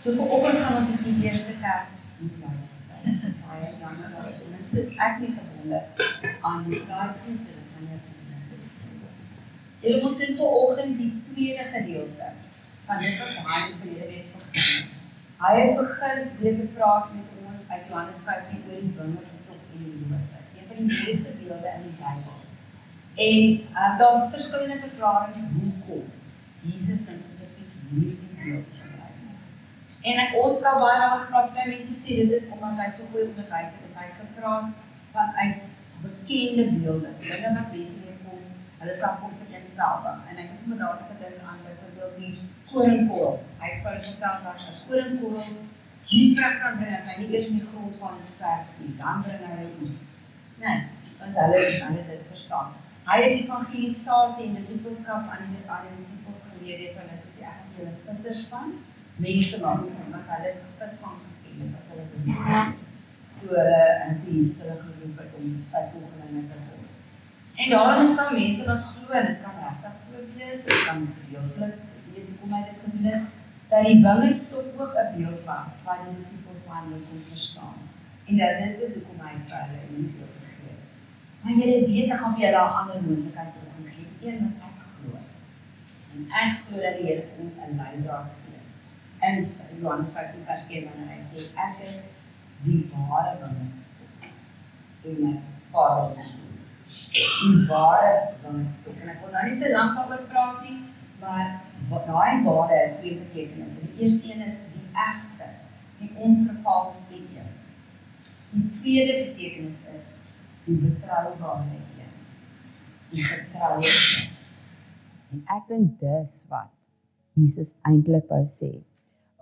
So vanoggend gaan ons as die eerste kerk moet luister. Dit is baie jammer, maar tenminste is ek nie gebonde aan die slides nie, so dit gaan nie vir lees nie. Julle moes doen vanoggend die tweede gedeelte van dit wat hy verlede week begin. Hy het begin weer te praat met ons uit Johannes 15 oor die wingerdstok en die lote. Een van die beste beelde in die Bybel. En daar's verskillende verklaringe hoekom Jesus nou spesifiek hierdie beeld gebruik. En ons kan baie daaroor praat, baie mense sê dit is omdat hy so goeie onderwyser is. Hy het gepraat vanuit bekende beelde, dinge wat mense mee kom, hulle sal kom vereenselwig. En ek het sommer dadelik gedink aan byvoorbeeld die koringkorrel. Hy het vir hulle vertel dat 'n koringkorrel nie vrug kan bring as hy nie eers in die grond val en sterf nie, dan bring hy oes. Nee, want hulle dit verstaan. Hy het die evangelisasie en disipelskap aan die disipels geleer van hulle sê ek julle vissers van mense maak, omdat hulle het visvang geken het as hulle dit nie gewees. Toe Jesus hulle geroep het om sy volgelinge te word. En daarom is daar mense wat glo, dit kan regtig so wees, dit kan gedeeltelik wees hoekom hy dit gedoen het, dat die wingerdstok ook 'n beeld was, waar die disipels baie mee kon verstaan. En dat dit is hoekom hy vir hulle hierdie beeld gegee het. Maar julle weet, ek gaan vir julle 'n ander moontlikheid gee, een wat ek glo. En ek glo dat die Here vir ons 'n leidraad gee. En Johannes 15 vers 1 wanneer hy sê, ek is die ware wingerdstok en my Vader is die ware wingerdstok. En ek wil nou nie te lank daaroor praat nie, maar daai ware het twee betekenisse. Die eerste een is die egte, die onvervalste een. Die tweede betekenis is die betroubare een, die getrouwe een. En ek dink dis wat Jesus eintlik wou sê.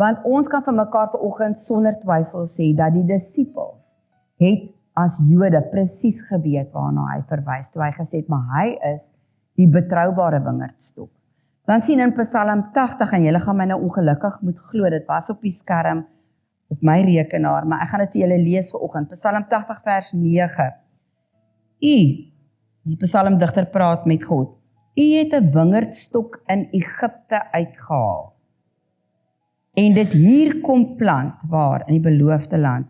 Want ons kan vir mekaar vanoggend sonder twyfel sê dat die disipels het as Jode presies geweet waarna hy verwys, toe hy gesê het, maar hy is die betroubare wingerdstok. Dan sien in Psalm 80, en julle gaan my nou ongelukkig moet glo, dit was op die skerm, op my rekenaar, maar ek gaan dit vir julle lees vanoggend. Psalm 80 vers 9. Die psalmdigter praat met God. U het 'n wingerdstok in Egipte uitgehaal. En dit hier kom plant, waar? In die beloofde land.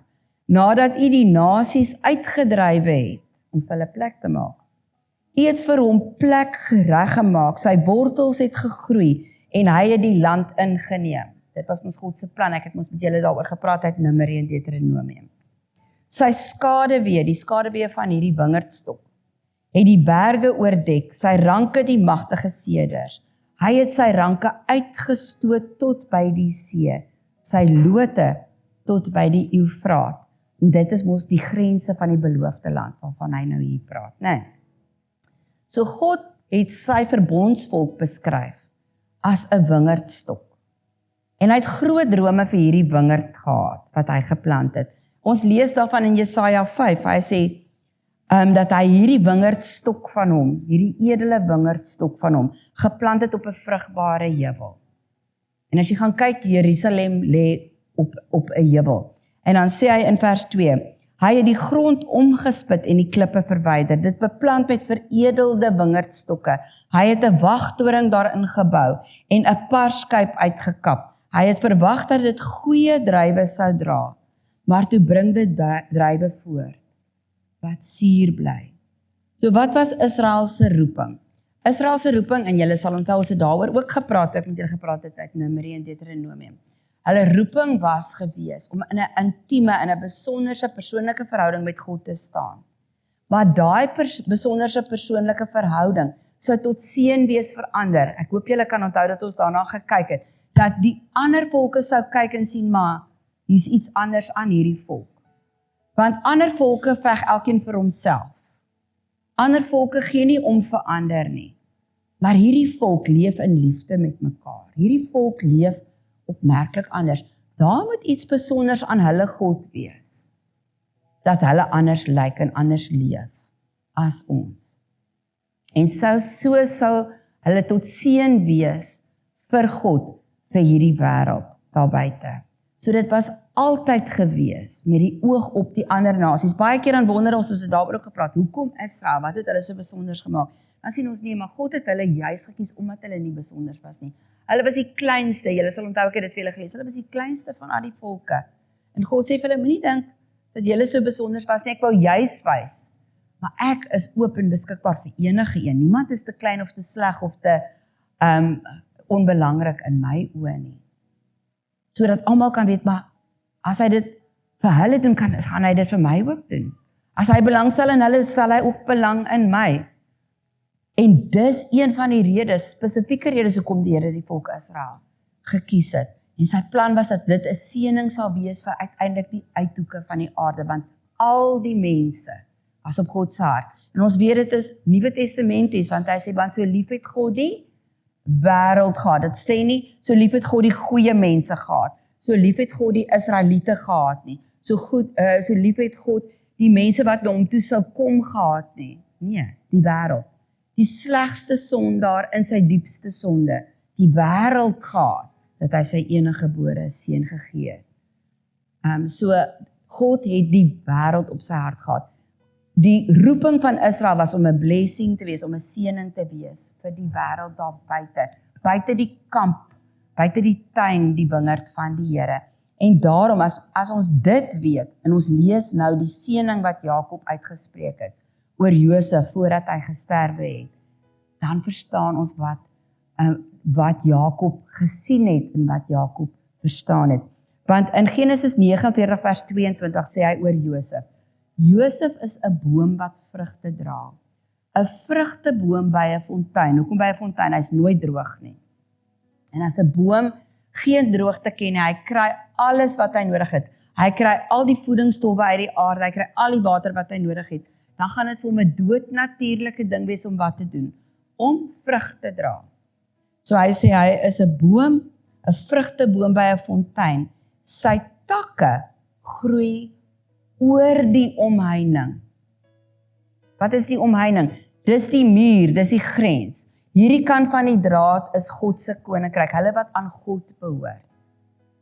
Nadat u die nasies uitgedrywe het, om vir hulle plek te maak. U het vir hom plek reggemaak, sy wortels het gegroei, en hy het die land ingeneem. Dit was ons God se plan, ek het ons met julle daaroor gepraat uit Numeri en Deuteronomium. Sy skaduwee, die skaduwee van hierdie wingerdstok, het die berge oordek, sy ranke die magtige seders. Hy het sy ranke uitgestoot tot by die see, sy lote tot by die Eufraat. En dit is mos die grense van die beloofde land, waarvan hy nou hier praat, né? So God het sy verbondsvolk beskryf as 'n wingerdstok. En hy het groot drome vir hierdie wingerd gehad, wat hy geplant het. Ons lees daarvan in Jesaja 5, hy sê, dat hy hierdie wingerdstok van hom, hierdie edele wingerdstok van hom, geplant het op 'n vrugbare heuwel. En as jy gaan kyk, Jerusalem lê op 'n heuwel. En dan sê hy in vers 2, hy het die grond omgespit en die klippe verwyder, dit beplant met veredelde wingerdstokke. Hy het 'n wagtoring daarin gebou en 'n parskyp uitgekap. Hy het verwag dat dit goeie druiwe sou dra, maar toe bring dit druiwe voort wat suur bly. So wat was Israel se roeping? Israel se roeping, en julle sal onthou, ons het daaroor ook gepraat, ek met julle gepraat het uit Numeri en Deuteronomium. Hulle roeping was gewees om in 'n intieme, in 'n besonderse persoonlike verhouding met God te staan. Maar daai besonderse persoonlike verhouding sou tot seën wees vir ander. Ek hoop julle kan onthou dat ons daarna gekyk het, dat die ander volke sou kyk en sien, maar hier's iets anders aan hierdie volk. Want ander volke veg elkeen vir homself. Ander volke gee nie om vir ander nie. Maar hierdie volk leef in liefde met mekaar. Hierdie volk leef opmerklik anders. Daar moet iets besonders aan hulle God wees. Dat hulle anders lyk en anders leef as ons. En so sou hulle tot seën wees vir God, vir hierdie wêreld daar buite. So dit was altyd gewees met die oog op die ander nasies. Baie keer dan wonder ons het daaroor ook gepraat, hoekom Israel, wat het hulle so besonders gemaak? dan sien ons nie, maar God het hulle juis gekies, omdat hulle nie besonder was nie. Hulle was die kleinste, julle sal onthou, ek het dit vir julle gelees, hulle was die kleinste van al die volke. En God sê vir hulle, moenie dink, dat julle so besonder was nie, ek wou juis wys. Maar ek is oop en beskikbaar vir enige een. Niemand is te klein of te sleg of te onbelangrik in my oë nie. Sodat almal kan weet, maar as hy dit vir hulle doen kan, gaan hy dit vir my ook doen. As hy belangstel in hulle, sal hy ook belang in my. En dis een van die redes, spesifieke redes hoekom die Here die volk Israel gekies het. En sy plan was dat dit 'n seëning sal wees vir uiteindelik die uithoeke van die aarde, want al die mense was op God se hart. En ons weet dit is Nuwe Testamenties, want hy sê, want so lief het God die wêreld gehad. Dit sê nie, so lief het God die goeie mense gehad, so lief het God die Israeliete gehad nie, so lief het God die mense wat na hom toe sou kom gehad nie. Nee, die wêreld. Die slegste sondaar in sy diepste sonde, die wêreld gehad, dat hy sy eniggebore seun gegee het. So God het die wêreld op sy hart gehad. Die roeping van Israel was om 'n blessing te wees, om 'n seëning te wees vir die wêreld daar buite die kamp, buite die tuin, die wingerd van die Here. En daarom, as ons dit weet, en ons lees nou die seëning wat Jakob uitgespreek het, oor Josef voordat hy gesterwe het, dan verstaan ons wat Jakob gesien het en wat Jakob verstaan het. Want in Genesis 49 vers 22 sê hy oor Josef, Josef is 'n boom wat vrugte dra. 'n Vrugteboom by 'n fontein. Hoekom by 'n fontein? Hy's nooit droog nie. En as 'n boom geen droogte ken nie, hy kry alles wat hy nodig het. Hy kry al die voedingsstowwe uit die aarde, hy kry al die water wat hy nodig het. Dan gaan dit vir hom 'n doodnatuurlike ding wees om wat te doen? Om vrug te dra. So hy sê hy is 'n boom, 'n vrugteboom by 'n fontein. Sy takke groei oor die omheining. Wat is die omheining? Dis die muur, dis die grens. Hierdie kant van die draad is God se koninkryk, hulle wat aan God behoort.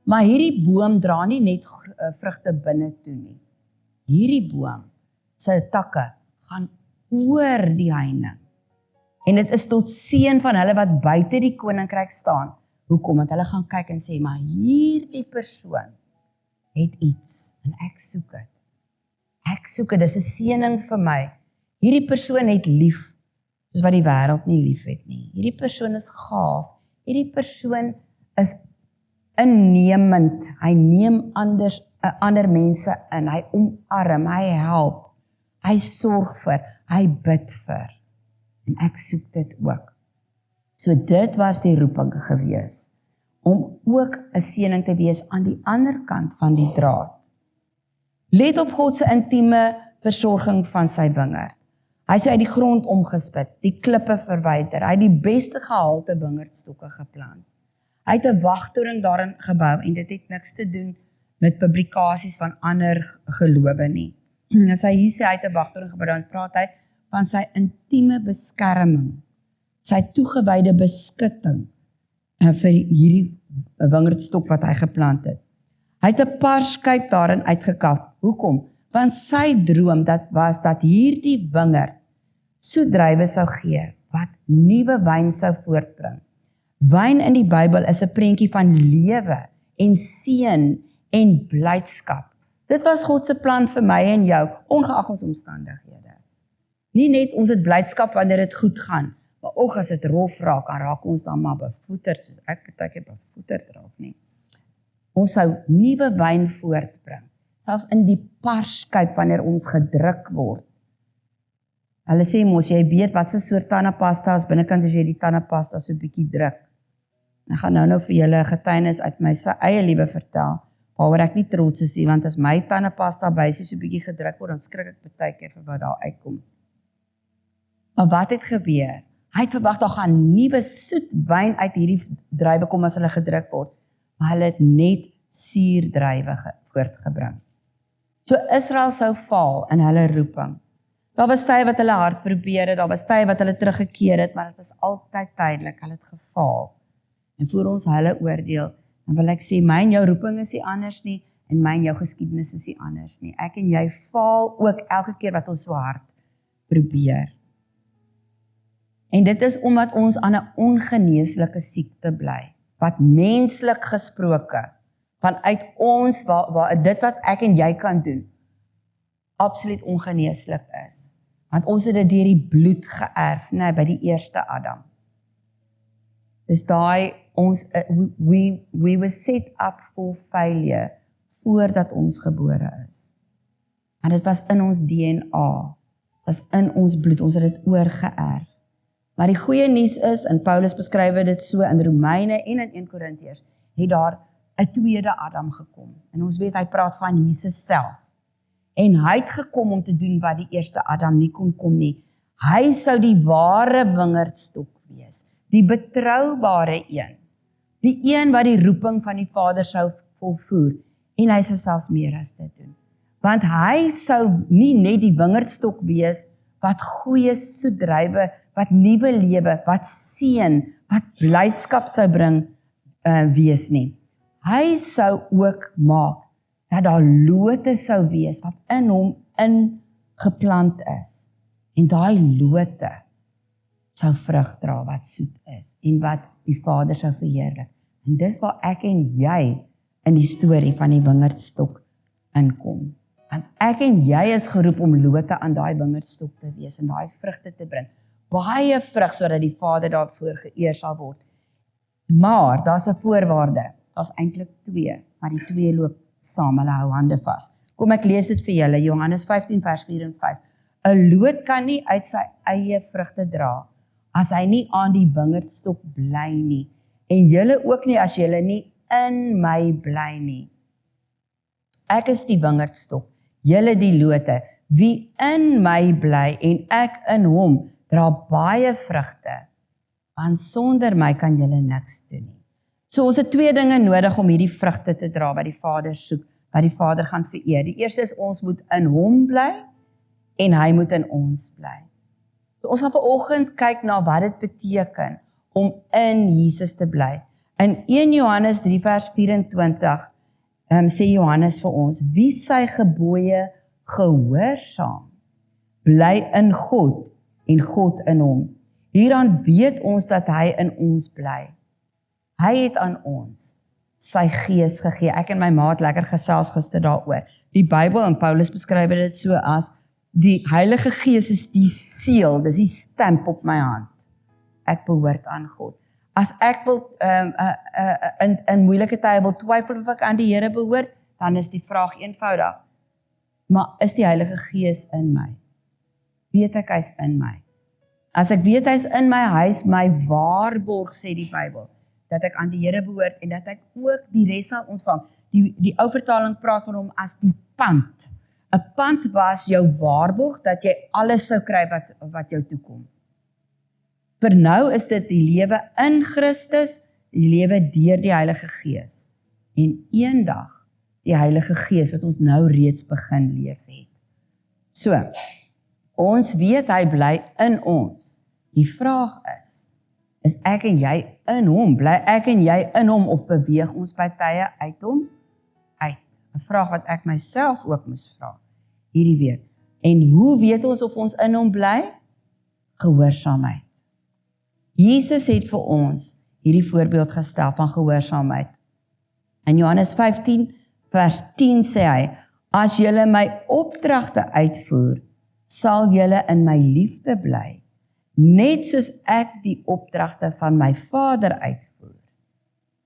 Maar hierdie boom dra nie net vrugte binne toe nie. Hierdie boom sy takke gaan oor die heining. En dit is tot seën van hulle wat buite die koninkryk staan. Hoekom? Want hulle gaan kyk en sê, maar hierdie persoon het iets en ek soek dit. Ek soek dit, dis 'n seëning vir my. Hierdie persoon het lief, soos wat die wêreld nie lief het nie. Hierdie persoon is gaaf. Hierdie persoon is innemend. Hy neem ander mense in. Hy omarm, hy help. Hy sorg vir, hy bid vir. En ek soek dit ook. So dit was die roeping gewees, om ook 'n seëning te wees aan die ander kant van die draad. Let op God se intieme versorging van sy wingerd. Hy sê hy het die grond omgespit, die klippe verwyder, hy het die beste gehalte wingerdstokke geplant. Hy het 'n wagtoring daarin gebou en dit het niks te doen met publikasies van ander gelowe nie. As hy hier sê hy het 'n wagtoring gebou, dan praat hy van sy intieme beskerming, sy toegewyde beskutting vir hierdie wingerdstok wat hy geplant het. Hy het 'n parskyp daarin uitgekap. Hoekom? Want sy droom was dat hierdie wingerd soetdruiwe sou gee, wat nuwe wyn sou voortbring. Wyn in die Bybel is 'n prentjie van lewe en seën en blydskap. Dit was God se plan vir my en jou, ongeag ons omstandighede. Nie net ons het blydskap wanneer dit goed gaan, maar ook as dit rof raak, dan raak ons dan maar bevoeterd, soos ek baie bevoeterd raak nie. Ons sou nuwe wyn voortbring, selfs in die parskyp wanneer ons gedruk word. Hulle sê mos, jy weet wat se soort tandepasta is binnekant as jy die tandepasta so bietjie druk. Ek gaan nou vir julle 'n getuienis uit my eie lewe vertel, waaroor ek nie trots is nie, want as my tandepasta bysie so bietjie gedruk word, dan skrik ek baie keer vir wat daar uitkom. Maar wat het gebeur? Hy het verwag daar gaan nuwe soet wyn uit hierdie druiwe kom as hulle gedruk word, maar hulle het net suurdruiwe voortgebring. So Israel sou faal in hulle roeping. Daar was tye wat hulle hard probeer het, daar was tye wat hulle teruggekeer het, maar dit was altyd tydelik, hulle het gefaal. En voor ons hulle oordeel, dan wil ek sê, my en jou roeping is nie anders nie, en my en jou geskiedenis is nie anders nie. Ek en jy faal ook elke keer wat ons so hard probeer. En dit is omdat ons aan 'n ongeneeslike siekte bly, wat menslik gesproke, vanuit ons, dit wat ek en jy kan doen, absoluut ongeneeslik is. Want ons het dit deur die bloed geërf, by die eerste Adam. Dis daai, we were set up for failure, voordat ons gebore is. En dit was in ons DNA, was in ons bloed, ons het dit oorgeërf. Maar die goeie nuus is, en Paulus beskryf dit so in Romeine en in 1 Korintiërs, het daar 'n tweede Adam gekom. En ons weet, hy praat van Jesus self. En hy het gekom om te doen wat die eerste Adam nie kon kom nie. Hy sou die ware wingerdstok wees, die betroubare een, die een wat die roeping van die Vader sou volvoer, en hy sou selfs meer as dit doen. Want hy sou nie net die wingerdstok wees, wat goeie soetdruiwe, wat nuwe lewe, wat seën, wat blydskap sou bring, wees nie. Hy sou ook maak, dat daar lote sou wees, wat in hom ingeplant is. En daai lote sou vrug dra, wat soet is, en wat die Vader sou verheerlik. En dis waar ek en jy, in die storie van die wingerdstok inkom. Want ek en jy is geroep om lote aan daai wingerdstok te wees, en daai vrugte te bring. Baie vrug, sodat die Vader daarvoor geëer sal word. Maar, daar's 'n voorwaarde, daar's eintlik 2, maar die 2 loop saam, hulle hou hande vas. Kom ek lees dit vir julle, Johannes 15 vers 4 en 5. 'n Loot kan nie uit sy eie vrugte dra, as hy nie aan die wingerdstok bly nie, en julle ook nie, as julle nie in my bly nie. Ek is die wingerdstok, julle die lote, wie in my bly, en ek in hom, dra baie vrugte, want sonder my kan julle niks doen nie. So ons het 2 dinge nodig om hierdie vrugte te dra, wat die Vader soek, wat die Vader gaan vereer. Die eerste is, ons moet in hom bly, en hy moet in ons bly. So ons gaan vanoggend kyk na wat dit beteken, om in Jesus te bly. In 1 Johannes 3 vers 24, sê Johannes vir ons, wie sy gebooie gehoorsaam, bly in God, en God in hom. Hieraan weet ons dat hy in ons bly. Hy het aan ons sy gees gegee. Ek en my maat lekker gesels gister daaroor. Die Bybel en Paulus beskryf dit so as, die Heilige Gees is die seël, dis die stamp op my hand. Ek behoort aan God. As ek wil in moeilike tye wil twyfel of ek aan die Here behoort, dan is die vraag eenvoudig. Maar is die Heilige Gees in my? Weet ek hy's in my? As ek weet hy's in my, hy's my waarborg, sê die Bybel, dat ek aan die Here behoort en dat ek ook die res sal ontvang. Die ou vertaling praat van hom as die pand. 'n Pand was jou waarborg dat jy alles sou kry wat jou toekom. Vir nou is dit die lewe in Christus, die lewe deur die Heilige Gees. En eendag die Heilige Gees wat ons nou reeds begin leef het. So, ons weet hy bly in ons. Die vraag is ek en jy in hom? Bly ek en jy in hom of beweeg ons by tye uit hom? Uit. 'n Vraag wat ek myself ook moes vra hierdie week. En hoe weet ons of ons in hom bly? Gehoorsaamheid. Jesus het vir ons hierdie voorbeeld gestel van gehoorsaamheid. In Johannes 15 vers 10 sê hy, as julle my opdragte uitvoer, sal julle in my liefde bly, net soos ek die opdragte van my Vader uitvoer,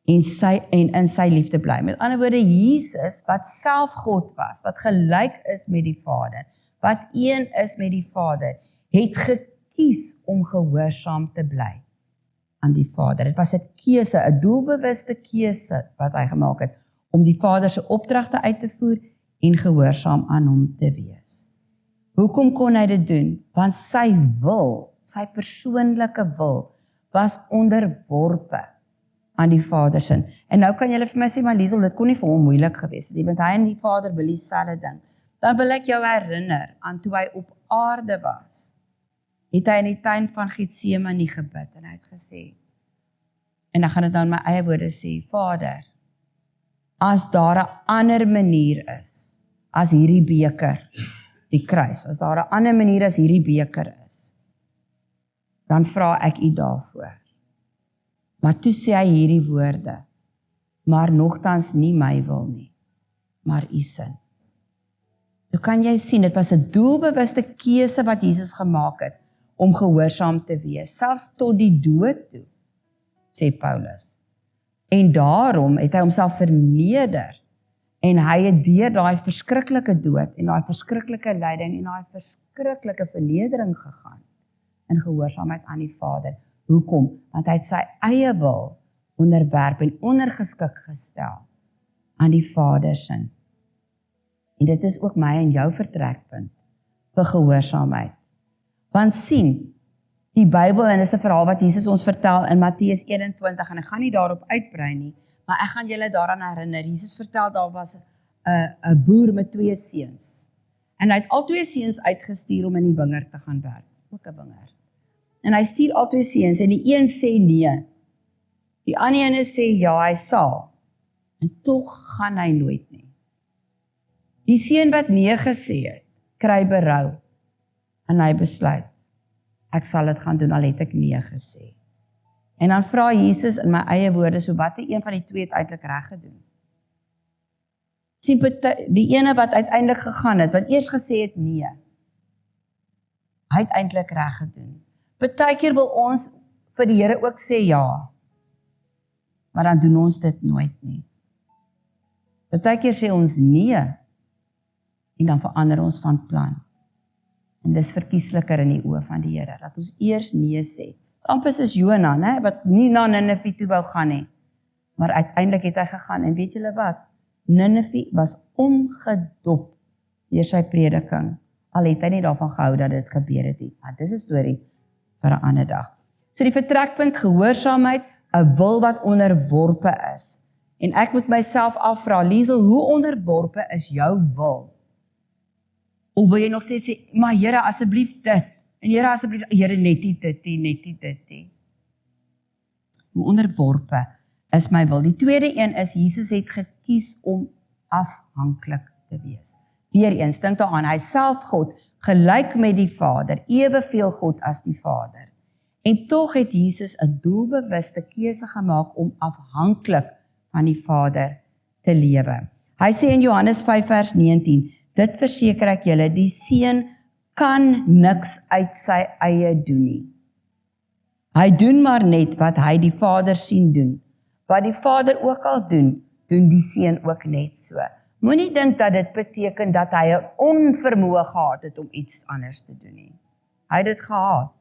en in sy liefde bly. Met ander woorde, Jesus, wat self God was, wat gelyk is met die Vader, wat een is met die Vader, het gekies om gehoorsaam te bly aan die Vader. Dit was 'n keuse, 'n doelbewuste keuse wat hy gemaak het, om die Vader se opdragte uit te voer en gehoorsaam aan hom te wees. Hoekom kon hy dit doen? Want sy wil, sy persoonlike wil, was onderworpe aan die Vader se. En nou kan julle vir my sê, maar Liesel, dit kon nie vir hom moeilik gewees het, want hy en die Vader wil dieselfde ding. Dan wil ek jou herinner aan toe hy op aarde was, het hy in die tuin van Getsemane gebid, en hy het gesê, en dan gaan dit nou in my eie woorde sê, Vader, as daar 'n ander manier is, as hierdie beker, die kruis, as daar 'n ander manier as hierdie beker is, dan vra ek u daarvoor. Maar toe sê hy hierdie woorde, maar nogtans nie my wil nie, maar u sin. So kan jy sien, dit was 'n doelbewuste keuse wat Jesus gemaak het, om gehoorsaam te wees, selfs tot die dood toe, sê Paulus. En daarom het hy homself verneder, en hy het deur daai verskriklike dood, en daai verskriklike lyding, en daai verskriklike vernedering gegaan, in gehoorsaamheid aan die Vader. Hoekom? Want hy het sy eie wil onderwerp en ondergeskik gestel aan die Vader se. En dit is ook my en jou vertrekpunt vir gehoorsaamheid. Want sien, die Bybel, en dis 'n verhaal wat Jesus ons vertel in Matteus 21, en ek gaan nie daarop uitbrei nie, maar ek gaan julle daaraan herinner. Jesus vertel, daar was 'n boer met 2 seuns. En hy het al 2 seuns uitgestuur om in die wingerd te gaan werk, ook 'n wingerd. En hy stuur al 2 seuns, en die een sê nee, die ander ene sê ja, hy sal, en tog gaan hy nooit nie. Die seun wat nee gesê het, kry berou, en hy besluit, ek sal dit gaan doen, al het ek nee gesê. En dan vra Jesus in my eie woorde, so watter een van die 2 het eintlik reg gedoen? Sien, die ene wat uiteindelik gegaan het, wat eers gesê het nee, hy het eintlik reg gedoen. Partykeer wil ons vir die Here ook sê ja, maar dan doen ons dit nooit nie. Partykeer sê ons nee, en dan verander ons van plan. En dis verkiesliker in die oë van die Here, dat ons eers nee sê. Amper soos Jona, né, wat nie na Ninive toe wou gaan nie, maar uiteindelik het hy gegaan, en weet julle wat? Ninive was omgedop deur sy prediking, al het hy nie daarvan gehou dat dit gebeur het nie. Maar dis 'n storie vir 'n ander dag. So die vertrekpunt, gehoorsaamheid, 'n wil wat onderworpe is. En ek moet myself afvra, Liesel, hoe onderworpe is jou wil? Of wil jy nog steeds sê, maar Here, asseblief dit, en Here, asseblief, Here, net nie dit nie. Hoe onderworpe is my wil? Die tweede een is, Jesus het gekies om afhanklik te wees. Weereens, dink daaraan, hy self God, gelyk met die Vader, eweveel God as die Vader. En tog het Jesus 'n doelbewuste keuse gemaak om afhanklik van die Vader te lewe. Hy sê in Johannes 5 vers 19, dit verseker ek julle, die Seun kan niks uit sy eie doen nie. Hy doen maar net wat hy die Vader sien doen. Wat die Vader ook al doen, doen die Seun ook net so. Moenie dink dat dit beteken dat hy 'n onvermoë gehad het om iets anders te doen nie. Hy het dit gehad.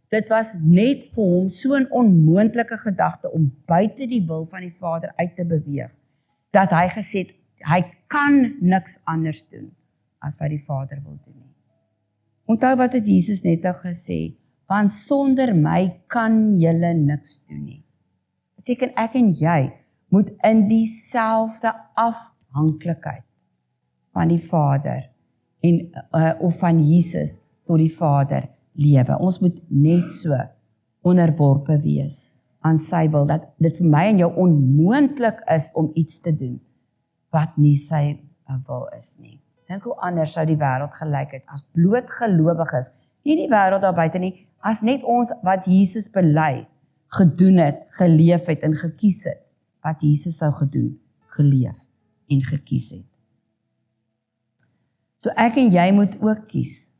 Dit was net vir hom so 'n onmoontlike gedagte om buite die wil van die Vader uit te beweeg, dat hy gesê het, hy kan niks anders doen as wat die Vader wil doen nie. Onthou wat het Jesus net nou gesê, want sonder my kan julle niks doen nie. Beteken ek en jy moet in dieselfde afhanklikheid van die Vader en of van Jesus tot die Vader lewe. Ons moet net so onderworpe wees aan sy wil, dat dit vir my en jou onmoontlik is om iets te doen wat nie sy wil is nie. Dink hoe anders sou die wêreld gelyk het as bloot gelowiges, nie die wêreld daar buite nie, as net ons wat Jesus bely, gedoen het, geleef het en gekies het, wat Jesus sou gedoen, geleef en gekies het. So ek en jy moet ook kies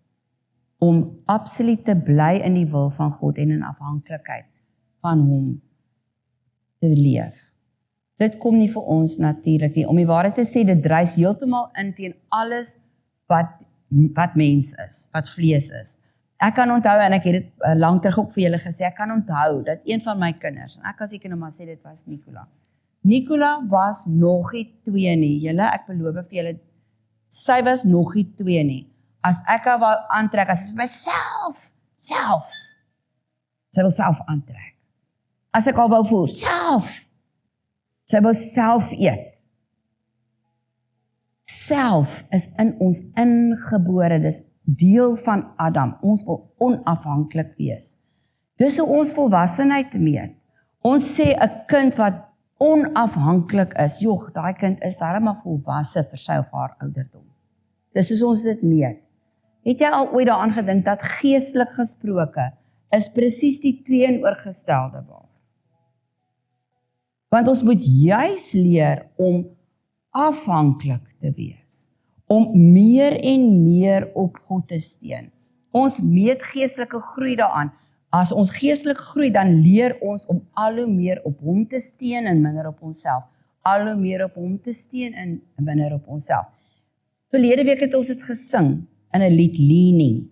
om absoluut te bly in die wil van God en in afhanklikheid van hom te leef. Dit kom nie vir ons natuurlik nie. Om die waarheid te sê, dit dryf heeltemal in teen alles wat mens is, wat vlees is. Ek kan onthou, en ek het dit lank terug ook vir julle gesê, ek kan onthou dat een van my kinders, en ek kan seker nou maar sê, dit was Nicola. Nicola was nog nie 2 nie. Julle, ek beloof vir julle, sy was nog nie 2 nie. As ek haar wou aantrek, as sy myself, sy wil self aantrek. As ek haar wou voer, sy wil self eet. Self is in ons ingebore, dis deel van Adam. Ons wil onafhanklik wees. Dis hoe ons volwassenheid meet. Ons sê 'n kind wat onafhanklik is, joh, daai kind is darem maar volwasse vir sy of haar ouderdom. Dis soos ons dit meet. Het jy al ooit daaraan gedink dat geestelik gesproke, is presies die teenoorgestelde waar. Want ons moet juis leer om afhanklik te wees, om meer en meer op God te steun. Ons meet geestelike groei daaraan. As ons geestelik groei, dan leer ons om al hoe meer op hom te steun en minder op onsself. Al hoe meer op hom te steun en minder op onsself. Verlede week het ons dit gesing in 'n lied Leaning.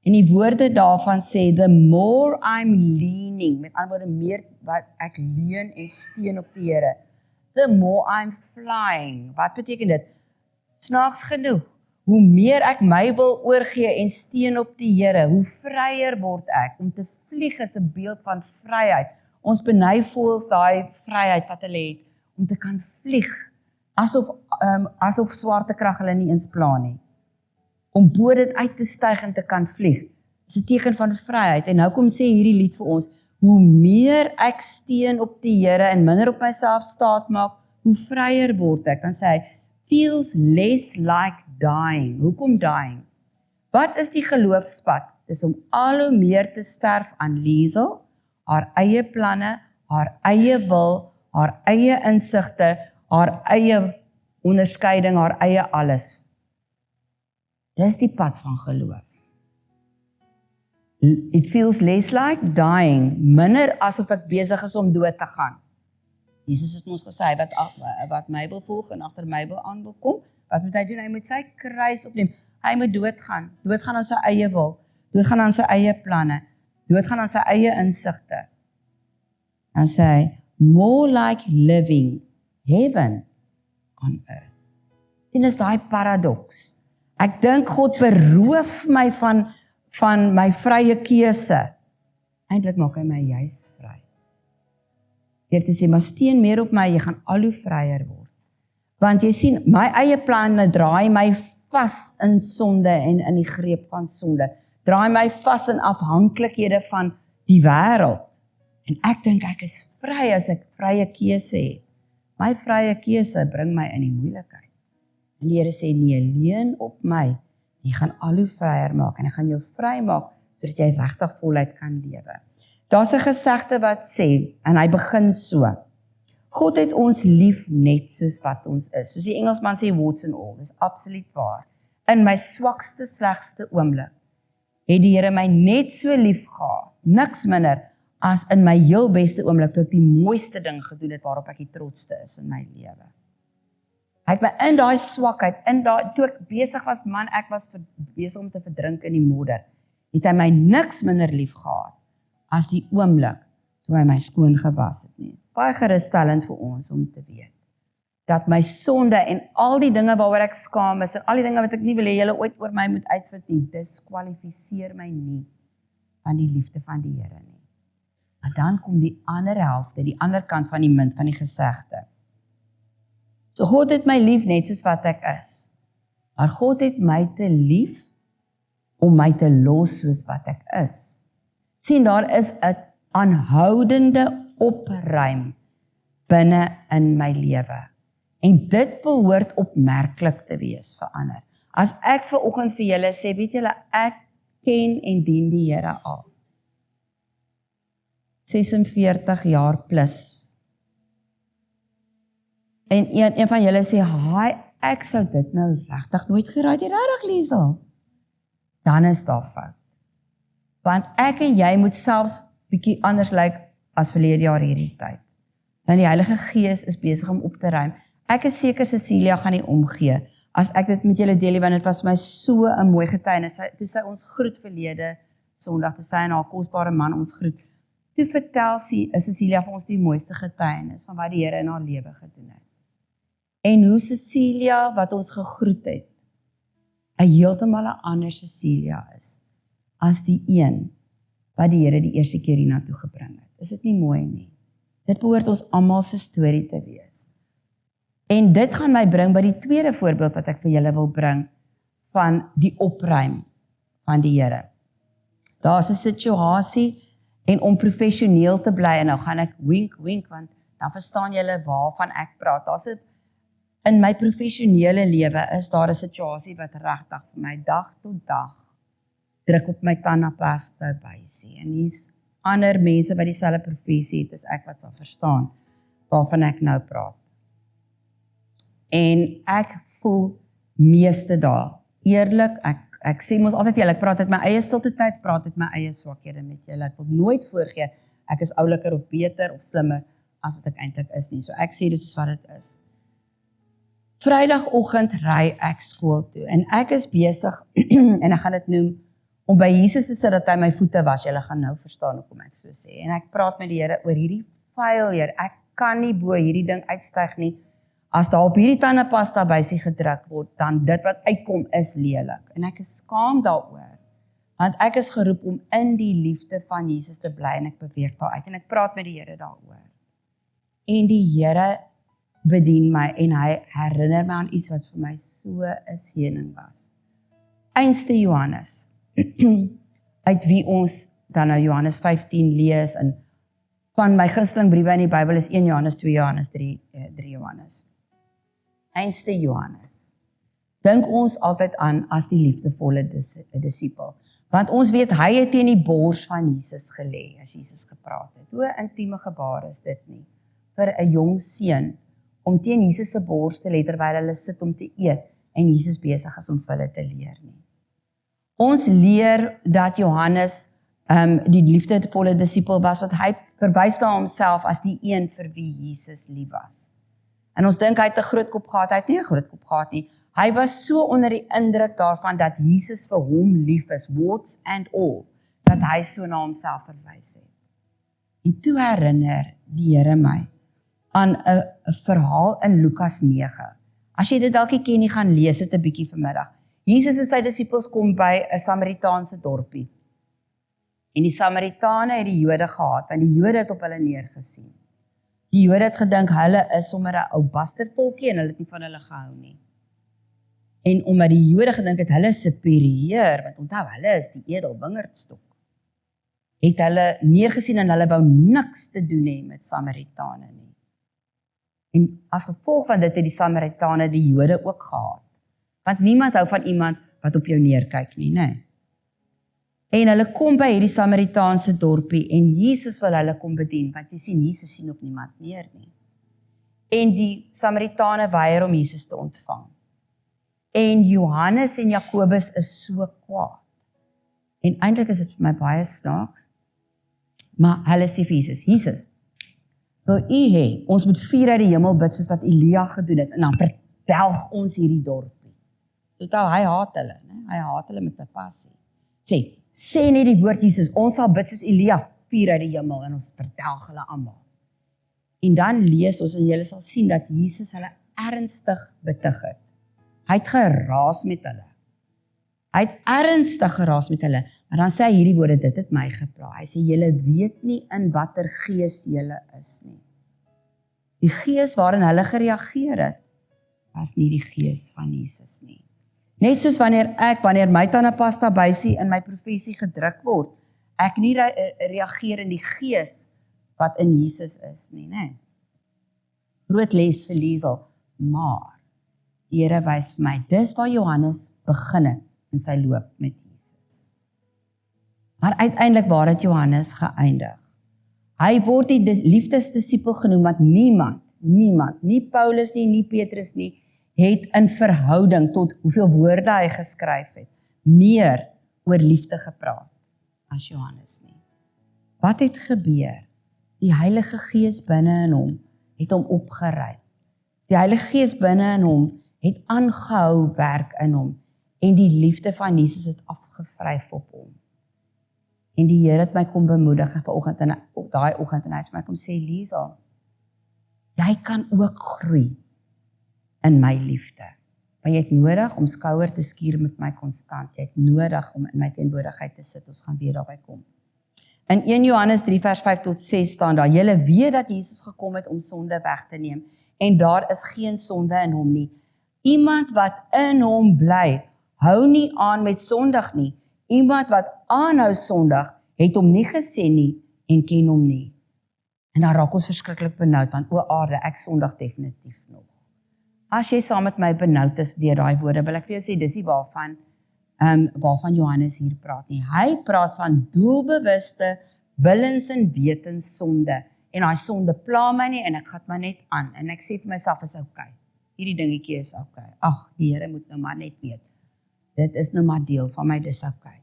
En die woorde daarvan sê, the more I'm leaning, met ander woorde meer wat ek leun en steun op die Here, the more I'm flying. Wat beteken dit? Snaaks genoeg, hoe meer ek my wil oorgee en steun op die Here, hoe vryer word ek. Om te vlieg is 'n beeld van vryheid. Ons beny voels daai vryheid wat hulle het, om te kan vlieg, asof swaartekrag hulle nie eens pla nie. Om bo dit uit te styg en te kan vlieg, is 'n teken van vryheid. En nou kom sê hierdie lied vir ons, hoe meer ek steun op die Here en minder op myself staat maak, hoe vryer word ek. Dan sê hy, feels less like dying. Hoekom dying? Wat is die geloofspad? Dis om al hoe meer te sterf aan Liesel, haar eie planne, haar eie wil, haar eie insigte, haar eie onderskeiding, haar eie alles. Dis die pad van geloof. It feels less like dying, minder asof ek besig is om dood te gaan. Jesus het ons gesê, wat my wil volg en agter my wil aan wil kom, wat moet hy doen? Hy moet sy kruis opneem. Hy moet doodgaan aan sy eie wil, doodgaan aan sy eie planne, doodgaan aan sy eie insigte. En sê, more like living heaven on earth. En is daai paradoks. Ek dink God beroof my van my vrye keuse. Eintlik maak hy my juis vry. Deur te sê, maar steun meer op my, jy gaan al hoe vryer word. Want jy sien, my eie planne draai my vas in sonde en in die greep van sonde. Draai my vas in afhanklikhede van die wêreld. En ek dink ek is vry as ek vrye keuse het. My vrye keuse bring my in die moeilikheid. En die Here sê, nee, leun op my. Jy gaan al hoe vryer maak en ek gaan jou vry maak, sodat jy regtig voluit kan lewe. Daar's 'n gesegde wat sê, en hy begin so, God het ons lief net soos wat ons is. Soos die Engelsman sê, warts and all, dis absoluut waar. In my swakste, slegste oomblik, het die Here my net so lief gehad, niks minder, as in my heel beste oomblik, toe ek die mooiste ding gedoen het, waarop ek die trotste is in my lewe. Hy het my in daai swakheid, toe ek besig was, ek was besig om te verdrink in die modder, het hy my niks minder lief gehad, as die oomblik, toe hy my skoon gewas het nie. Baie geruststellend vir ons om te weet, dat my sonde en al die dinge waaroor ek skaam is, en al die dinge wat ek nie wil hê julle ooit oor my moet uitvind nie, diskwalifiseer my nie, van die liefde van die Here nie. Maar dan kom die ander helfte, die ander kant van die munt van die gesegde. So God het my lief net soos wat ek is. Maar God het my te lief om my te los soos wat ek is. Sien, daar is 'n aanhoudende opruim binne in my lewe. En dit behoort opmerklik te wees vir ander. As ek vanoggend vir julle sê, weet julle, ek ken en dien die Here al 46 jaar plus. En een van julle sê, "Haai, ek sou dit nou regtig nooit geraai het, regtig Liesel." Dan is daar fout. Want ek en jy moet selfs bietjie anders lyk as verlede jaar hierdie tyd. Want die Heilige Gees is besig om op te ruim. Ek is seker Cecilia gaan nie omgee as ek dit met julle deel, want dit was my so 'n mooi getuienis. Toe sy ons groet verlede Sondag, toe sy en haar kosbare man ons groet, toe vertel Cecilia vir ons die mooiste getuienis van wat die Here in haar lewe gedoen het. En hoe Cecilia, wat ons gegroet het, 'n heeltemal 'n ander Cecilia is, as die een wat die Here die eerste keer hiernatoe gebring het. Is dit nie mooi nie? Dit behoort ons almal se storie te wees. En dit gaan my bring by die tweede voorbeeld wat ek vir julle wil bring, van die opruim van die Here. Daar's 'n situasie, en om professioneel te bly, en nou gaan ek wink, want dan verstaan julle waarvan ek praat. In my professionele lewe is daar 'n situasie wat regtig vir my dag tot dag druk op my tandepasta bysie. En hier's ander mense wat dieselfde professie het as ek wat sal verstaan waarvan ek nou praat. En ek voel meeste dae, eerlik, ek sê mos altyd vir julle, ek praat uit my eie stilte tyd, praat uit my eie swakhede met julle, ek wil nooit voorgee, ek is ouliker of beter of slimmer as wat ek eintlik is nie, so ek sê dit soos wat dit is. Vrydagoggend ry ek skool toe, en ek is besig, en ek gaan dit noem, om by Jesus te sit dat hy my voete was, julle gaan nou verstaan hoekom ek so sê, en ek praat met die Here oor hierdie failure, ek kan nie bo hierdie ding uitstyg nie, as daar op hierdie tandepasta bysie gedruk word, dan dit wat uitkom is lelik, en ek is skaam daaroor, want ek is geroep om in die liefde van Jesus te bly, en ek beweeg daar uit, en ek praat met die Here daaroor, en die Here bedien my, en hy herinner my aan iets wat vir my so 'n seëning was. Einste Johannes, uit wie ons dan nou Johannes 15 lees, en van my gunsteling briewe in die Bybel is 1 Johannes, 2 Johannes, 3 Johannes. Einste Johannes, dink ons altyd aan as die liefdevolle disipel, want ons weet hy het teen die bors van Jesus gelê, as Jesus gepraat het. Hoe intieme gebaar is dit nie, vir 'n jong seun, om teen Jesus se bors te lê terwyl hulle sit om te eet, en Jesus besig is om vir hulle te leer nie. Ons leer dat Johannes die liefdevolle disipel was, wat hy verwys na homself as die een vir wie Jesus lief was. En ons dink hy het 'n groot kop gehad, hy het nie 'n groot kop gehad nie. Hy was so onder die indruk daarvan dat Jesus vir hom lief is, warts and all, dat hy so na homself verwys het. En toe herinner die Here my aan 'n verhaal in Lukas 9. As jy dit dalk nie ken nie, gaan lees dit 'n bietjie vanmiddag. Jesus en sy disippels kom by 'n Samaritaanse dorpie. En die Samaritane het die Jode gehaat, want die Jode het op hulle neergesien. Die Jode het gedink hulle is sommer 'n ou bastervolkie en hulle het nie van hulle gehou nie. En omdat die Jode gedink het hulle is superieur, want onthou hulle is die edel wingerdstok, het hulle neergesien en hulle wou niks te doen hê met Samaritane nie. En as gevolg van dit het die Samaritane die Jode ook gehaat. Want niemand hou van iemand wat op jou neerkyk nie, né? En hulle kom by hierdie Samaritaanse dorpie en Jesus wil hulle kom bedien, want jy sien, Jesus sien op niemand neer nie. En die Samaritane weier om Jesus te ontvang. En Johannes en Jakobus is so kwaad. En eintlik is dit vir my baie snaaks, maar hulle sê vir Jesus, Jesus, wil u hê, ons moet vuur uit die hemel bid, soos wat Elia gedoen het, en dan verdelg ons hierdie dorpie. Totaal, hy haat hulle, né? Hy haat hulle met 'n passie. Sê net die woord Jesus, ons sal bid soos Elia, vuur uit die hemel, en ons verdelg hulle almal. En dan lees ons, en julle sal sien, dat Jesus hulle ernstig betug het. Hy het geraas met hulle. Hy het ernstig geraas met hulle, maar dan sê hy hierdie woorde, dit het my gepla. Hy sê, julle weet nie in watter gees julle is nie. Die gees waarin hulle gereageer het, was nie die gees van Jesus nie. Net soos wanneer my tandepasta bysie in my professie gedruk word, ek nie reageer in die gees wat in Jesus is nie, né? Groot les vir Liesel, maar die Here wys vir my, dis waar Johannes begin het in sy loop met Jesus. Maar uiteindelik waar het Johannes geëindig? Hy word die liefdesdisipel genoem, want niemand, nie Paulus nie, nie Petrus nie, het in verhouding tot hoeveel woorde hy geskryf het, meer oor liefde gepraat as Johannes nie. Wat het gebeur? Die Heilige Gees binne in hom het hom opgeruim. Die Heilige Gees binne in hom het aangehou werk in hom, en die liefde van Jesus het afgevryf op hom. En die Here het my kom bemoedig op daai oggend, en hy het my kom sê, Liesel, jy kan ook groei in my liefde. Maar jy het nodig om skouer te skuur met my konstant. Jy het nodig om in my teenwoordigheid te sit. Ons gaan weer daarby kom. In 1 Johannes 3 vers 5 tot 6 staan daar, julle weet dat Jesus gekom het om sonde weg te neem, en daar is geen sonde in hom nie. Iemand wat in hom bly, hou nie aan met sondig nie. Iemand wat aanhou sondig, het hom nie gesien nie en ken hom nie. En dan raak ons verskriklik benoud, want o aarde, ek sondig definitief nog. As jy saam met my benoud is deur daai woorde, wil ek vir jou sê, dis nie waarvan waarvan Johannes hier praat nie. Hy praat van doelbewuste, willens en wetens sonde. En daai sonde pla my nie en ek gat my net aan. En ek sê vir myself, is okay. Hierdie dingetjie is okay. Ag, die Here moet nou maar net weet. Dit is nou maar deel van my, dis okay.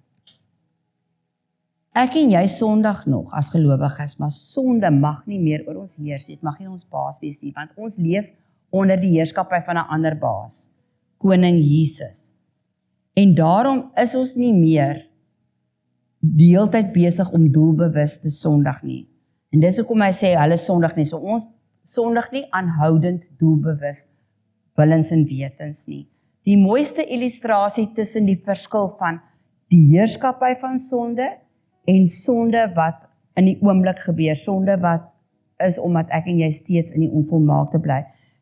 Ek en jy sondig nog as gelowiges, maar sonde mag nie meer oor ons heers nie. Dit mag nie ons baas wees nie, want ons leef onder die heerskappy van 'n ander baas, Koning Jesus. En daarom is ons nie meer die hele tyd besig om doelbewus te sondig nie. En dis hoekom hy sê hulle sondig nie. So ons sondig nie aanhoudend doelbewus, willens en wetens nie. Die mooiste illustrasie tussen die verskil van die heerskappy van sonde en sonde wat in die oomblik gebeur, sonde wat is omdat ek en jy steeds in die onvolmaakte bly.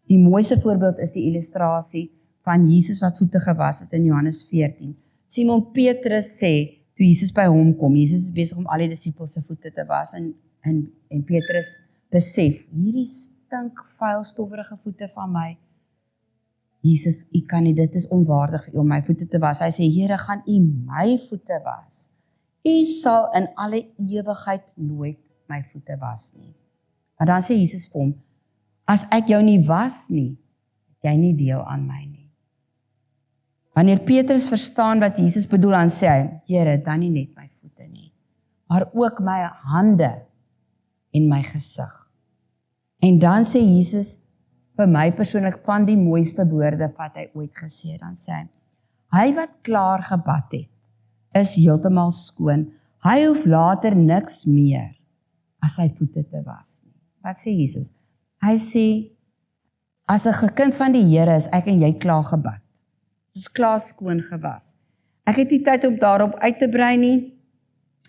Die mooiste voorbeeld is die illustrasie van Jesus wat voete gewas het in Johannes 14. Simon Petrus sê, toe Jesus by hom kom, Jesus is besig om al die disippels se voete te was, en Petrus besef, hierdie stink vuil stowwerige voete van my, Jesus, u kan nie, dit is onwaardig om my voete te was. Hy sê, Here, gaan u my voete was? U sal in alle ewigheid nooit my voete was nie. Maar dan sê Jesus vir hom, as ek jou nie was nie, het jy nie deel aan my nie. Wanneer Petrus verstaan wat Jesus bedoel, dan sê hy, Here, dan nie net my voete nie, maar ook my hande en my gesig. En dan sê Jesus, vir my persoonlik van die mooiste woorde wat hy ooit gesê, dan sê hy wat klaar gebad het, is heeltemal skoon. Hy hoef later niks meer as sy voete te was nie. Wat sê Jesus? Hy sê, as 'n kind van die Here is ek en jy klaar gebad. Ons is klaar skoon gewas. Ek het nie tyd om daarop uit te brei nie.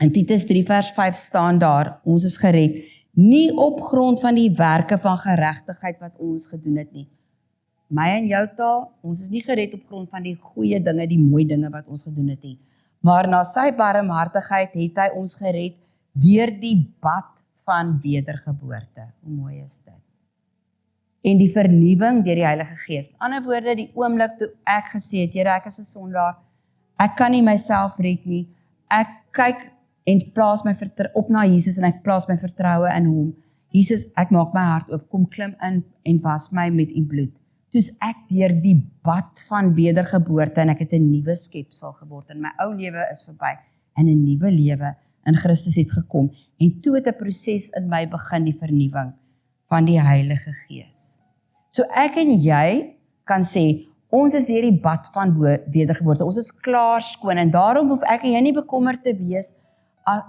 In Titus 3 vers 5 staan daar, ons is gered, nie op grond van die werke van geregtigheid wat ons gedoen het nie. My en jou taal, ons is nie gered op grond van die goeie dinge, die mooi dinge wat ons gedoen het nie. Maar na sy barmhartigheid het hy ons gered deur die bad van wedergeboorte. Hoe mooi is dit? En die vernuwing deur die Heilige Gees. Met ander woorde, die oomblik toe ek gesê het, Here, ek is 'n sondaar, ek kan nie myself red nie, ek kyk en plaas my op na Jesus en ek plaas my vertroue in hom. Jesus, ek maak my hart oop, kom klim in en was my met u bloed. Toe's ek deur die bad van wedergeboorte en ek het 'n nuwe skepsel geword en my ou lewe is verby en 'n nuwe lewe in Christus het gekom. En toe het 'n proses in my begin, die vernuwing van die Heilige Gees. So ek en jy kan sê, ons is deur die bad van wedergeboorte, ons is klaar skoon en daarom hoef ek en jy nie bekommerd te wees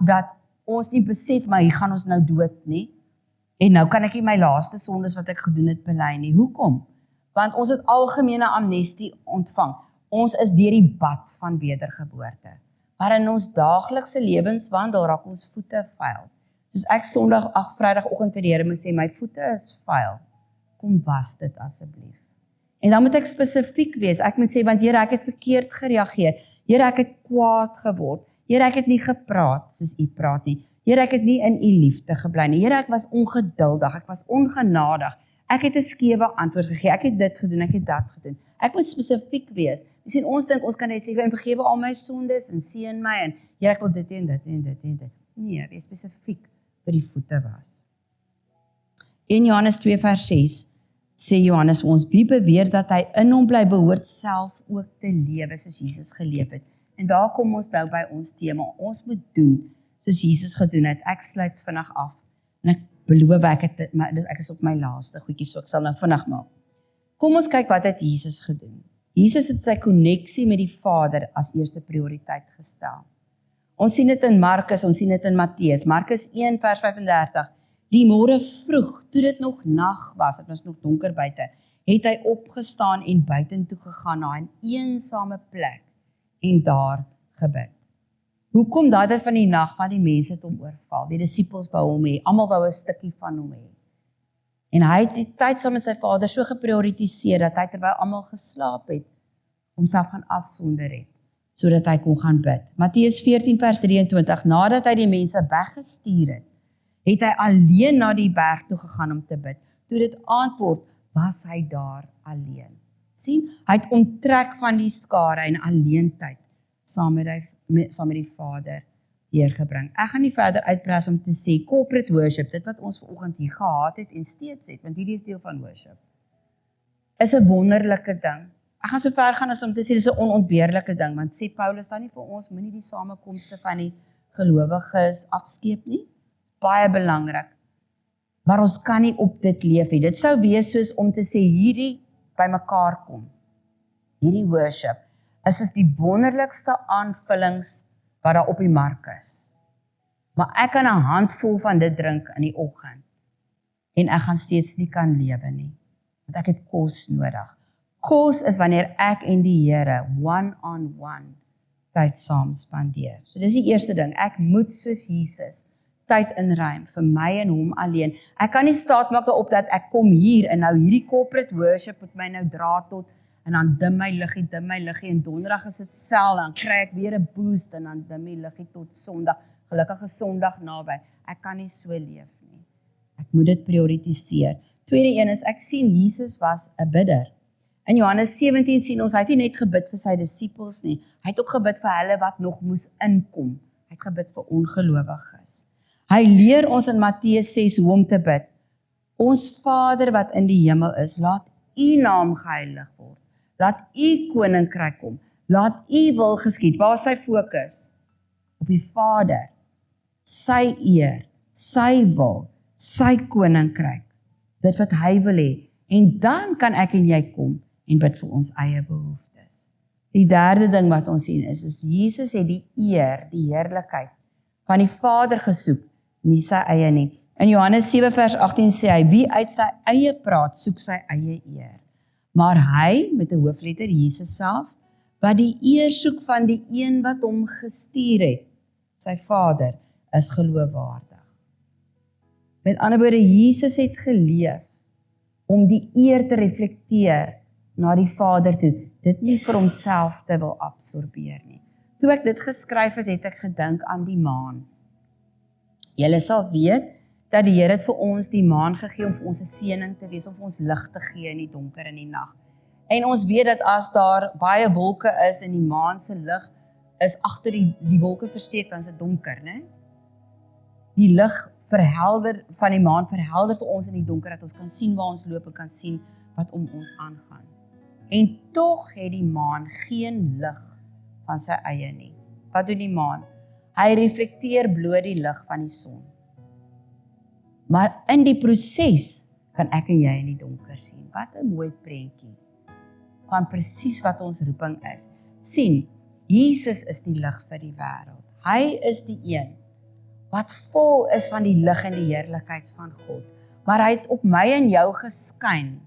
dat ons nie besef, maar hier gaan ons nou dood nie. En nou kan ek nie my laaste sondes wat ek gedoen het bely nie. Hoekom? Want ons het algemene amnestie ontvang. Ons is deur die bad van wedergeboorte. Maar in ons daaglikse lewenswandel raak ons voete vuil. Soos ek Vrydagoggend vir die Here moet sê, my voete is vuil. Kom was dit asseblief. En dan moet ek spesifiek wees. Ek moet sê, want Here, ek het verkeerd gereageer. Here, ek het kwaad geword. Here, ek het nie gepraat soos u praat nie. Here, ek het nie in u liefde gebly nie. Here, ek was ongeduldig, ek was ongenadig. Ek het 'n skewe antwoord gegee. Ek het dit gedoen, ek het dat gedoen. Ek moet spesifiek wees. Ons dink ons kan net sê, en vergewe al my sondes en seën my en Here, ek wil dit en dit en dit en dit. Nee, wees spesifiek vir die voete was. In Johannes 2 vers 6 sê Johannes vir ons, wie beweer dat hy in hom bly, behoort self ook te lewe soos Jesus geleef het. En daar kom ons nou by ons tema. Ons moet doen soos Jesus gedoen het. Ek sluit vinnig af. En ek beloof ek is op my laaste goedjie, so ek sal nou vinnig maak. Kom ons kyk wat het Jesus gedoen. Jesus het sy koneksie met die Vader as eerste prioriteit gestel. Ons sien dit in Markus, ons sien dit in Matteus. Markus 1 vers 35. Die môre vroeg, toe dit nog nag was, het was nog donker buite, het hy opgestaan en buitentoe gegaan na 'n eensame plek en daar gebid. Hoekom daai tyd van die nag? Want die mense het hom oorval. Die disippels wou hom hê, almal wou 'n stukkie van hom hê. En hy het die tyd saam met sy Vader so geprioritiseer dat hy terwyl almal geslaap het, homself gaan afsonder het, sodat hy kon gaan bid. Matteus 14 vers 23, nadat hy die mense weggestuur het, het hy alleen na die berg toe gegaan om te bid. Toe dit aand word, was hy daar alleen. Sien, hy het onttrek van die skare en alleentyd saam met die Vader deurgebring. Ek gaan nie verder uitpras om te sê, corporate worship, dit wat ons vanoggend hier gehad het en steeds het, want hierdie is deel van worship, is 'n wonderlike ding. Ek gaan so ver gaan as om te sê, dis 'n onontbeerlike ding, want sê Paulus dan nie vir ons, moenie die samekomste van die gelowiges afskeep nie. Dit is baie belangrik. Maar ons kan nie op dit leef nie. Dit sou wees soos om te sê, hierdie by mekaar kom. Hierdie worship is soos die wonderlikste aanvullings wat daar op die mark is. Maar ek kan 'n handvol van dit drink in die oggend. En ek gaan steeds nie kan lewe nie. Want ek het kos nodig. Kos is wanneer ek en die Here one-on-one tyd saam spandeer. So dis die eerste ding. Ek moet soos Jesus tyd inruim vir my en hom alleen. Ek kan nie staat maak daarop dat ek kom hier en nou hierdie corporate worship moet my nou dra tot en dan dim my liggie en donderdag is dit sel, dan kry ek weer 'n boost en dan dim my liggie tot Sondag. Gelukkig is Sondag naby. Ek kan nie so leef nie. Ek moet dit prioritiseer. Tweede een is, ek sien Jesus was 'n bidder. In Johannes 17 sien ons, hy het nie net gebid vir sy disippels nie, hy het ook gebid vir hulle wat nog moes inkom. Hy het gebid vir ongelowiges. Hy leer ons in Matteus 6 hoe om te bid. Ons Vader wat in die hemel is, laat u naam geheilig word. Laat u koninkryk kom. Laat u wil geskied. Waar is sy fokus? Op die Vader. Sy eer, sy wil, sy koninkryk. Dit wat hy wil hê. En dan kan ek en jy kom en bid vir ons eie behoeftes. Die derde ding wat ons sien is Jesus het die eer, die heerlikheid van die Vader gesoek, nie sy eie nie. In Johannes 7 vers 18 sê hy, wie uit sy eie praat, soek sy eie eer. Maar hy, met 'n hoofletter, Jesus self, wat die eer soek van die een wat hom gestuur het, sy Vader, is geloofwaardig. Met ander woorde, Jesus het geleef om die eer te reflekteer na die Vader toe, dit nie vir homself te wil absorbeer nie. Toe ek dit geskryf het, het ek gedink aan die maan. Julle sal weet, dat die Here het vir ons die maan gegee om vir ons 'n seëning te wees, om vir ons lig te gee in die donker en die nag. En ons weet dat as daar baie wolke is en die maan se lig is agter die wolke versteek, dan is dit donker, né? Die lig verhelder van die maan verhelder vir ons in die donker, dat ons kan sien waar ons loop en kan sien wat om ons aangaan. En tog het die maan geen lig van sy eie nie. Wat doen die maan? Hy reflekteer bloot die lig van die son. Maar in die proses kan ek en jy in die donker sien. Wat 'n mooi prentjie van presies wat ons roeping is. Sien, Jesus is die lig vir die wêreld. Hy is die een wat vol is van die lig en die heerlikheid van God. Maar hy het op my en jou geskyn.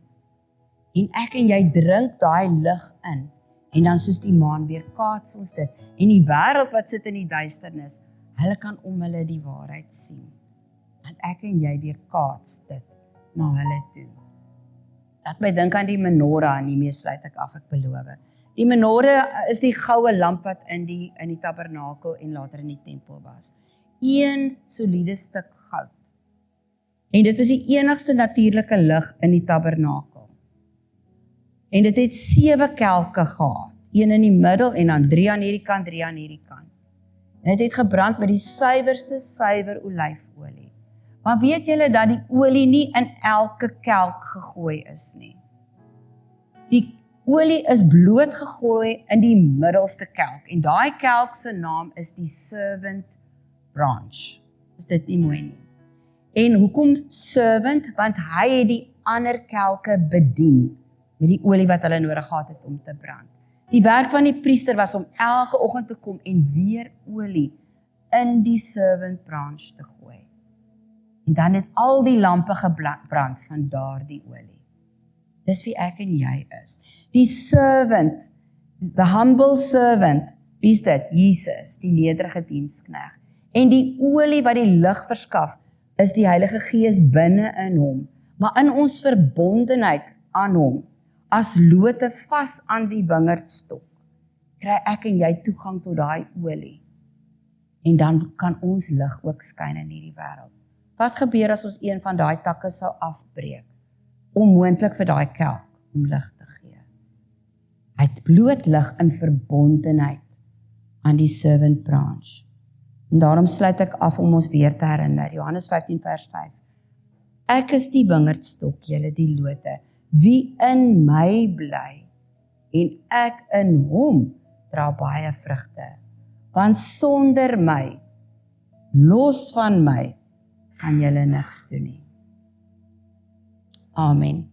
En ek en jy drink daai lig in. En dan soos die maan weer kaats ons dit. En die wêreld wat sit in die duisternis, hulle kan om hulle die waarheid sien. Want ek en jy weer kaats dit na hulle toe. Laat my dink aan die menorah, en hiermee sluit ek af, ek beloof. Die menorah is die goue lamp wat in die tabernakel en later in die tempel was. Een soliede stuk goud. En dit was die enigste natuurlike lig in die tabernakel. En dit het 7 kelke gehad, een in die middel en dan 3 aan hierdie kant, 3 aan hierdie kant. En dit het gebrand met die suiwerste suiwer olyfolie. Maar weet julle dat die olie nie in elke kelk gegooi is nie. Die olie is bloot gegooi in die middelste kelk. En daai kelk se naam is die servant branch. Is dit nie mooi nie? En hoekom servant? Want hy het die ander kelke bedien met die olie wat hulle nodig gehad het om te brand. Die werk van die priester was om elke oggend te kom en weer olie in die servant branch te gooi. En dan het al die lampe gebrand van daardie olie. Dis wie ek en jy is. Die servant, the humble servant, wie is dit? Jesus, die nederige diensknegt. En die olie wat die lig verskaf, is die Heilige Gees binne in hom. Maar in ons verbondenheid aan hom, as lote vas aan die wingerdstok, kry ek en jy toegang tot daai olie. En dan kan ons lig ook skyn in hierdie wêreld. Wat gebeur as ons een van daai takke sou afbreek? Onmoontlik vir daai kelk om lig te gee. Hy het bloot lig in verbondenheid aan die servant branch. En daarom sluit ek af om ons weer te herinner, Johannes 15 vers 5. Ek is die wingerdstok, julle die lote. Wie in my bly en ek in hom, dra baie vrugte. Want sonder my, los van my, kan julle niks doen nie. Amen.